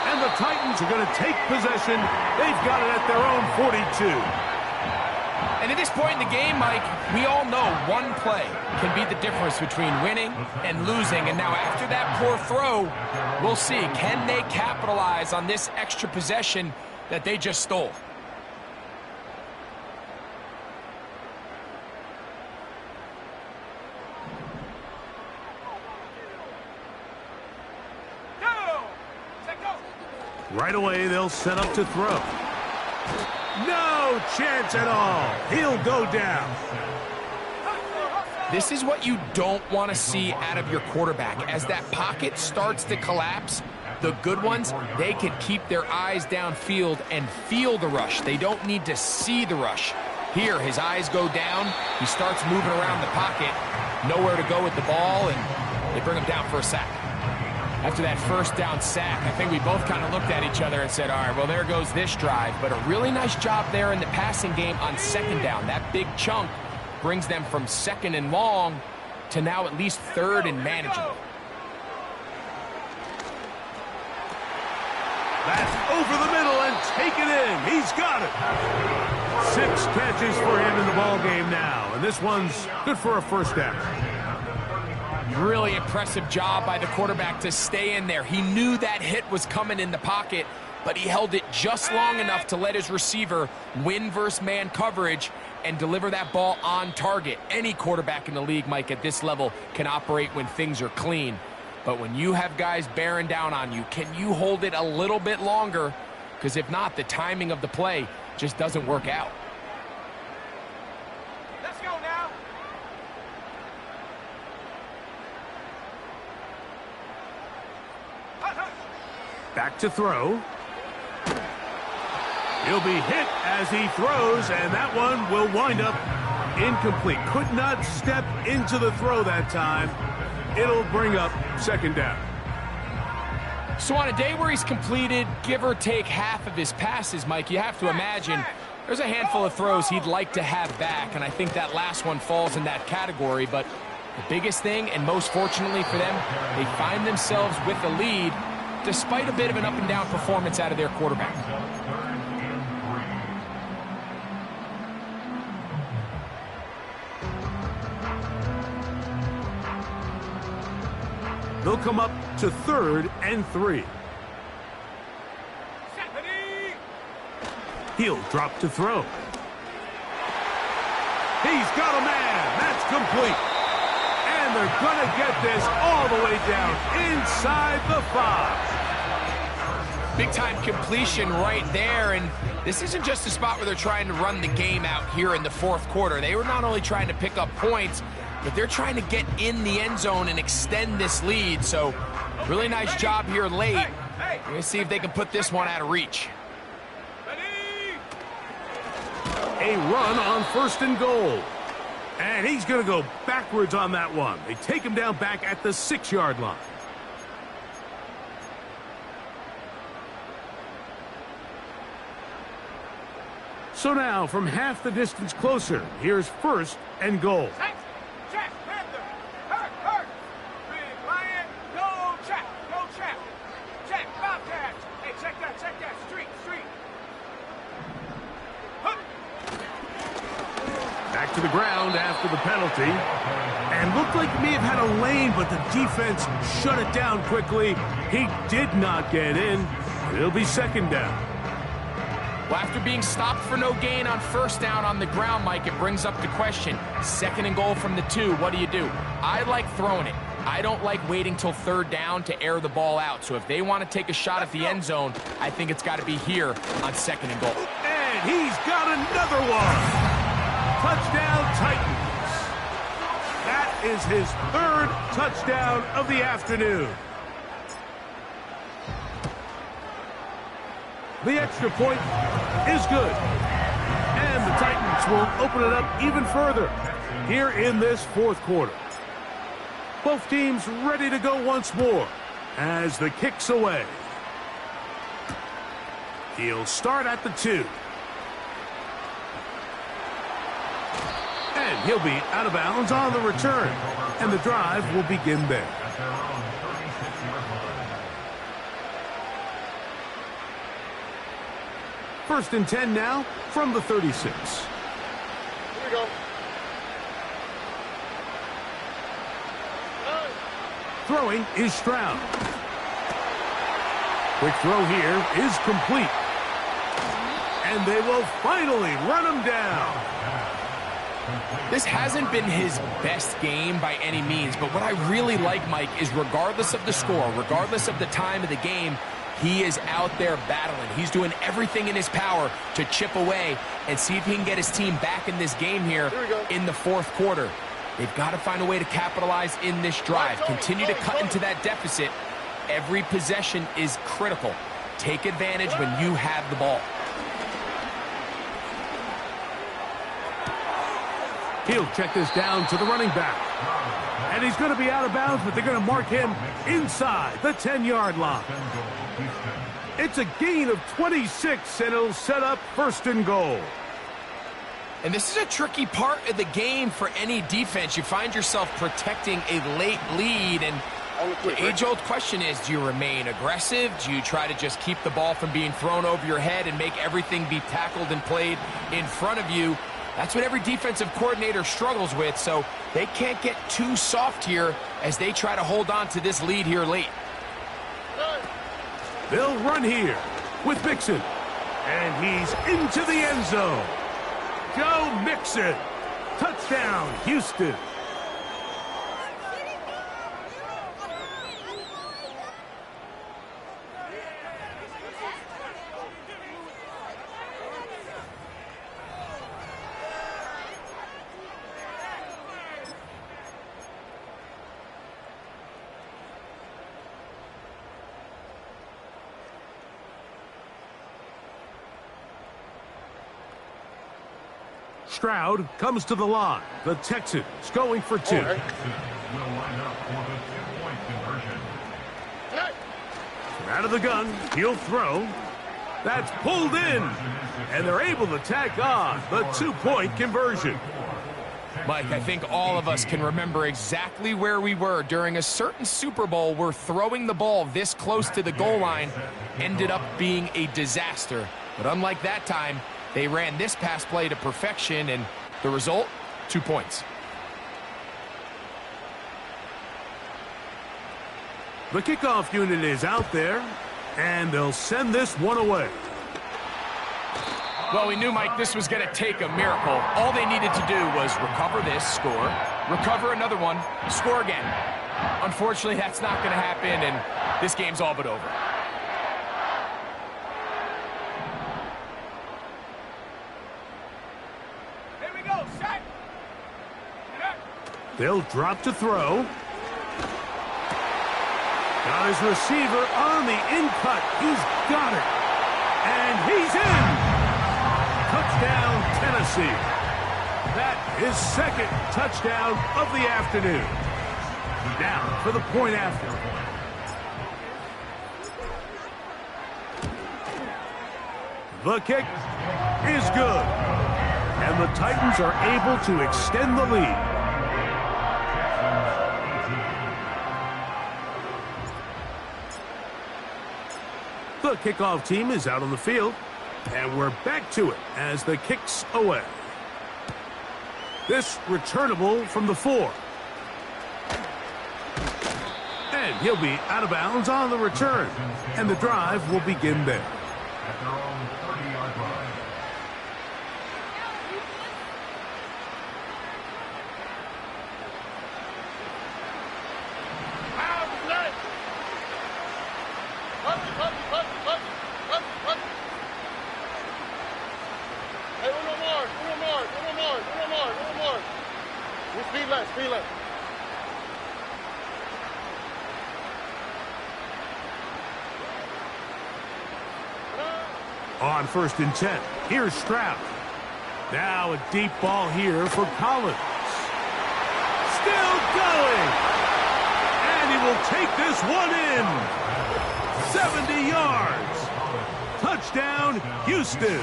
And the Titans are going to take possession. They've got it at their own 42. And at this point in the game, Mike, we all know one play can be the difference between winning and losing. And now after that poor throw, we'll see. Can they capitalize on this extra possession that they just stole? Right away, they'll set up to throw. No chance at all. He'll go down. This is what you don't want to see out of your quarterback. As that pocket starts to collapse, the good ones, they can keep their eyes downfield and feel the rush. They don't need to see the rush. Here, his eyes go down. He starts moving around the pocket. Nowhere to go with the ball, and they bring him down for a sack. After that first down sack, I think we both kind of looked at each other and said, all right, well, there goes this drive. But a really nice job there in the passing game on second down. That big chunk brings them from second and long to now at least third and manageable. That's over the middle and taken in. He's got it. 6 catches for him in the ball game now. And this one's good for a first down. Really impressive job by the quarterback to stay in there. He knew that hit was coming in the pocket, but he held it just long enough to let his receiver win versus man coverage and deliver that ball on target. Any quarterback in the league, Mike, at this level can operate when things are clean. But when you have guys bearing down on you, can you hold it a little bit longer? Because if not, the timing of the play just doesn't work out. Let's go now. Back to throw. He'll be hit as he throws, and that one will wind up incomplete. Could not step into the throw that time. It'll bring up second down. So on a day where he's completed, give or take half of his passes, Mike, you have to imagine there's a handful of throws he'd like to have back, and I think that last one falls in that category. But the biggest thing, and most fortunately for them, they find themselves with the lead despite a bit of an up-and-down performance out of their quarterback. They'll come up to 3rd and 3. He'll drop to throw. He's got a man. That's complete. And they're going to get this all the way down inside the 5. Big-time completion right there, and this isn't just a spot where they're trying to run the game out here in the fourth quarter. They were not only trying to pick up points, but they're trying to get in the end zone and extend this lead. So really nice job here late. We're going to see if they can put this one out of reach. A run on 1st and goal. And he's going to go backwards on that one. They take him down back at the 6-yard line. So now, from half the distance closer, here's 1st and goal. Check, Panther. Hurt. Big Lion. Go check. Check, Bobcats. Hey, check that. Street. Back to the ground after the penalty. And looked like he may have had a lane, but the defense shut it down quickly. He did not get in. It'll be second down. Well, after being stopped for no gain on 1st down on the ground, Mike, it brings up the question. 2nd and goal from the 2, what do you do? I like throwing it. I don't like waiting till 3rd down to air the ball out. So if they want to take a shot at the end zone, I think it's got to be here on 2nd and goal. And he's got another one. Touchdown, Titans. That is his 3rd touchdown of the afternoon. The extra point is good. And the Titans will open it up even further here in this 4th quarter. Both teams ready to go once more as the kick's away. He'll start at the 2. And he'll be out of bounds on the return. And the drive will begin there. First and 10 now from the 36. Here we go. Throwing is Stroud. Quick throw here is complete. And they will finally run him down. This hasn't been his best game by any means, but what I really like, Mike, is regardless of the score, regardless of the time of the game, he is out there battling. He's doing everything in his power to chip away and see if he can get his team back in this game here in the fourth quarter. They've got to find a way to capitalize in this drive. Continue to cut into that deficit. Every possession is critical. Take advantage when you have the ball. He'll check this down to the running back. And he's going to be out of bounds, but they're going to mark him inside the 10-yard line. It's a gain of 26, and it'll set up first and goal. And this is a tricky part of the game for any defense. You find yourself protecting a late lead, and the age-old question is, do you remain aggressive? Do you try to just keep the ball from being thrown over your head and make everything be tackled and played in front of you? That's what every defensive coordinator struggles with, so they can't get too soft here as they try to hold on to this lead here late. They'll run here with Mixon, and he's into the end zone. Joe Mixon, touchdown, Houston. Stroud comes to the line. The Texans going for two. Will line up for the two-point conversion. Out of the gun, he'll throw. That's pulled in, and they're able to tack on the two-point conversion. Mike, I think all of us can remember exactly where we were during a certain Super Bowl where throwing the ball this close to the goal line ended up being a disaster. But unlike that time, they ran this pass play to perfection, and the result, 2 points. The kickoff unit is out there, and they'll send this one away. Well, we knew, Mike, this was going to take a miracle. All they needed to do was recover this, score, recover another one, score again. Unfortunately, that's not going to happen, and this game's all but over. They'll drop to throw. Got his receiver on the in-cut. He's got it. And he's in. Touchdown, Tennessee. That is second touchdown of the afternoon. Down for the point after. The kick is good. And the Titans are able to extend the lead. The kickoff team is out on the field, and we're back to it as the kick's away. This returnable from the 4. And he'll be out of bounds on the return, and the drive will begin there. At their own 30-yard line. Speed left. On first and 10, here's Stroud. Now a deep ball here for Collins. Still going. And he will take this one in. 70 yards. Touchdown, Houston.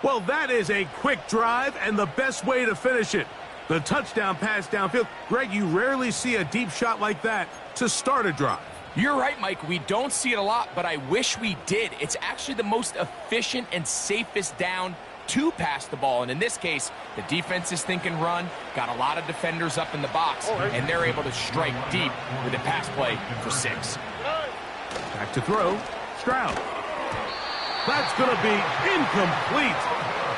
Well, that is a quick drive and the best way to finish it. The touchdown pass downfield. Greg, you rarely see a deep shot like that to start a drive. You're right, Mike. We don't see it a lot, but I wish we did. It's actually the most efficient and safest down to pass the ball. And in this case, the defense is thinking run, got a lot of defenders up in the box, and they're able to strike deep with a pass play for 6. Back to throw. Stroud. That's going to be incomplete.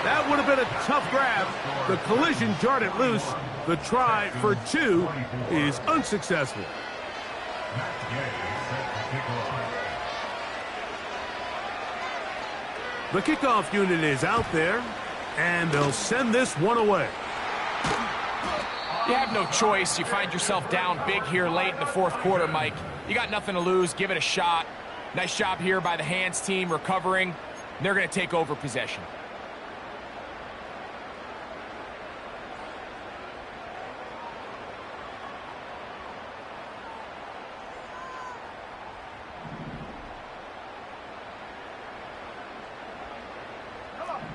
That would have been a tough grab. The collision jarred it loose. The try for 2 is unsuccessful. The kickoff unit is out there, and they'll send this one away. You have no choice. You find yourself down big here late in the 4th quarter, Mike. You got nothing to lose. Give it a shot. Nice job here by the hands team recovering. They're going to take over possession.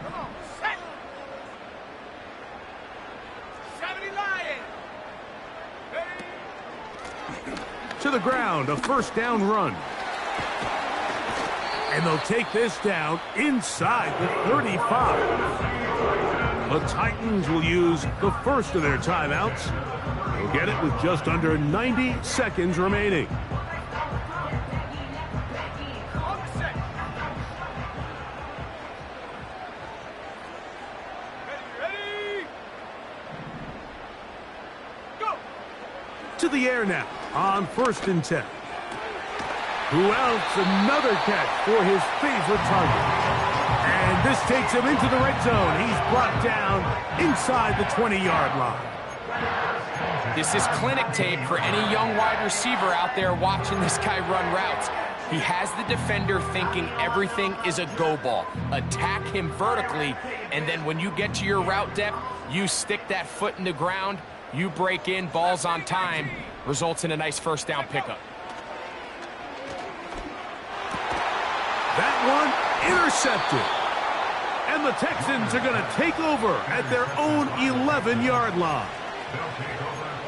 Come on, set. 70 Lion. Ready. To the ground, a first down run. And they'll take this down inside the 35. The Titans will use the first of their timeouts. They'll get it with just under 90 seconds remaining. On the set. Ready. Go. To the air now on 1st and 10. Who else? Another catch for his favorite target. And this takes him into the red zone. He's brought down inside the 20-yard line. This is clinic tape for any young wide receiver out there watching this guy run routes. He has the defender thinking everything is a go ball. Attack him vertically, and then when you get to your route depth, you stick that foot in the ground, you break in, balls on time, results in a nice first down pickup. That one intercepted. And the Texans are going to take over at their own 11-yard line.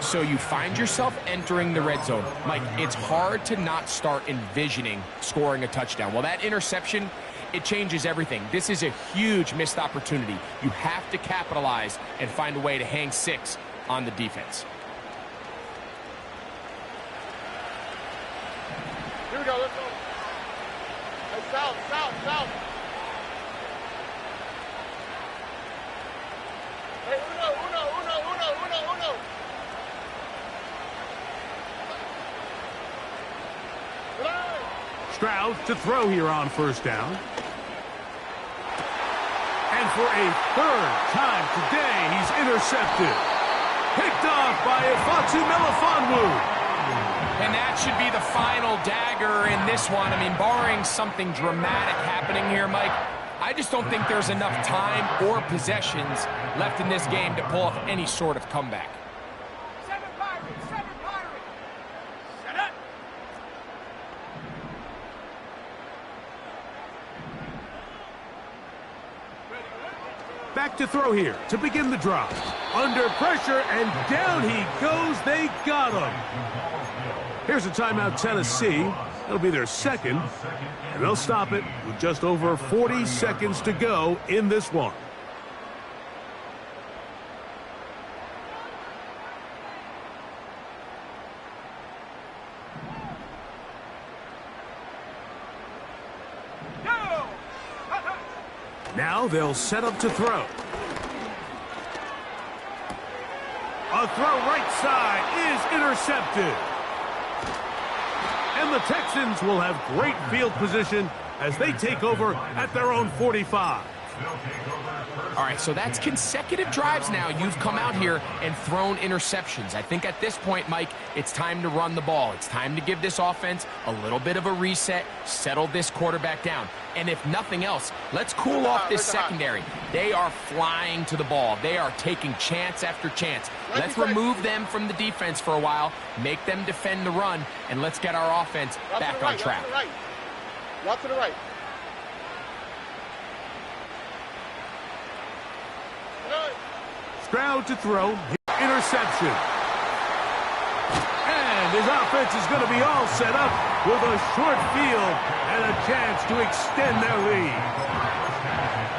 So you find yourself entering the red zone. Mike, it's hard to not start envisioning scoring a touchdown. Well, that interception, it changes everything. This is a huge missed opportunity. You have to capitalize and find a way to hang 6 on the defense. Here we go, let's go. Hey, south. Hey, uno. Stroud to throw here on first down. And for a 3rd time today, he's intercepted. Picked off by Ifeatu Melifonwu. And that should be the final dagger in this one. I mean, barring something dramatic happening here, Mike, I just don't think there's enough time or possessions left in this game to pull off any sort of comeback. 7 Pirates. Set up. Back to throw here to begin the drive. Under pressure, and down he goes. They got him. Here's a timeout, Tennessee. It'll be their 2nd, and they'll stop it with just over 40 seconds to go in this one. Go. Now they'll set up to throw. A throw right side is intercepted. And the Texans will have great field position as they take over at their own 45. All right, so that's consecutive drives now. You've come out here and thrown interceptions. I think at this point, Mike, it's time to run the ball. It's time to give this offense a little bit of a reset, settle this quarterback down. And if nothing else, let's cool off this secondary. They are flying to the ball. They are taking chance after chance. Let's remove them from the defense for a while, make them defend the run, and let's get our offense back on track. Route to the right. Stroud to throw. Interception. And his offense is going to be all set up with a short field and a chance to extend their lead.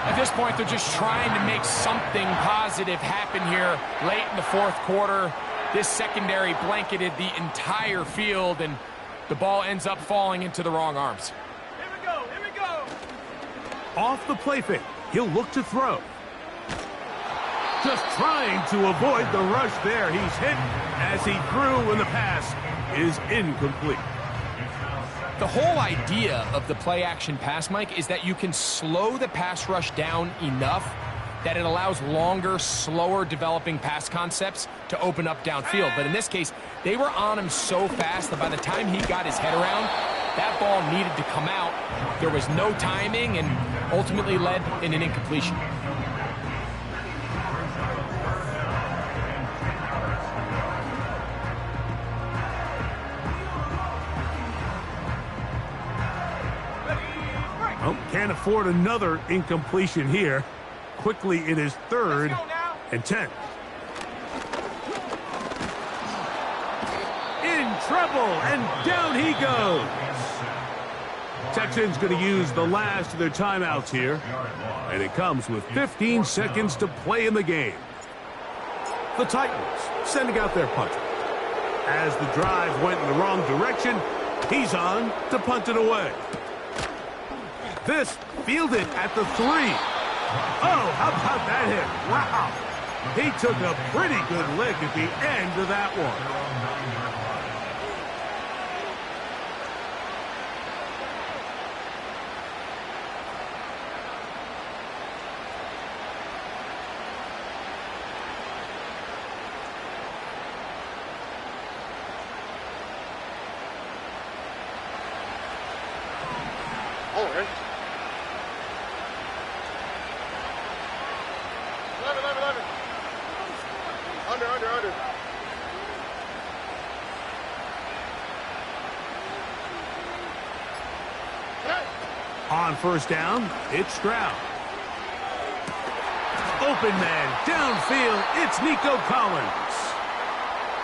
At this point, they're just trying to make something positive happen here late in the fourth quarter. This secondary blanketed the entire field, and the ball ends up falling into the wrong arms. Here we go, here we go. Off the play fake, he'll look to throw. Just trying to avoid the rush there. He's hit as he threw, and the pass is incomplete. The whole idea of the play-action pass, Mike, is that you can slow the pass rush down enough that it allows longer, slower developing pass concepts to open up downfield. But in this case, they were on him so fast that by the time he got his head around, that ball needed to come out. There was no timing and ultimately led in an incompletion. Well, can't afford another incompletion here. Quickly, it is 3rd and 10. In trouble, and down he goes. Texans going to use the last of their timeouts here, and it comes with 15 seconds to play in the game. The Titans sending out their punter. As the drive went in the wrong direction, he's on to punt it away. This fielded at the 3. Oh, how about that hit? Wow. He took a pretty good lick at the end of that one. Oh, right. 11. Under. On first down, it's Stroud. Open man, downfield, it's Nico Collins.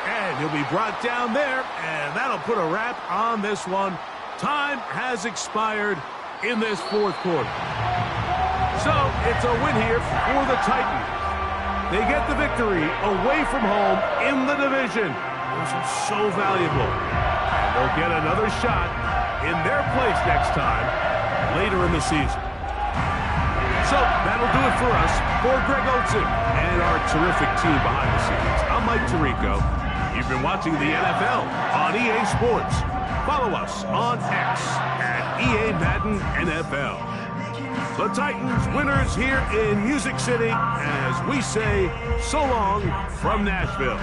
And he'll be brought down there, and that'll put a wrap on this one. Time has expired in this fourth quarter. So it's a win here for the Titans. They get the victory away from home in the division, which is so valuable. And they'll get another shot in their place next time later in the season. So that'll do it for us. For Greg Olsen and our terrific team behind the scenes, I'm Mike Tirico. You've been watching the NFL on EA Sports. Follow us on X at EA Madden NFL. The Titans winners here in Music City as we say so long from Nashville.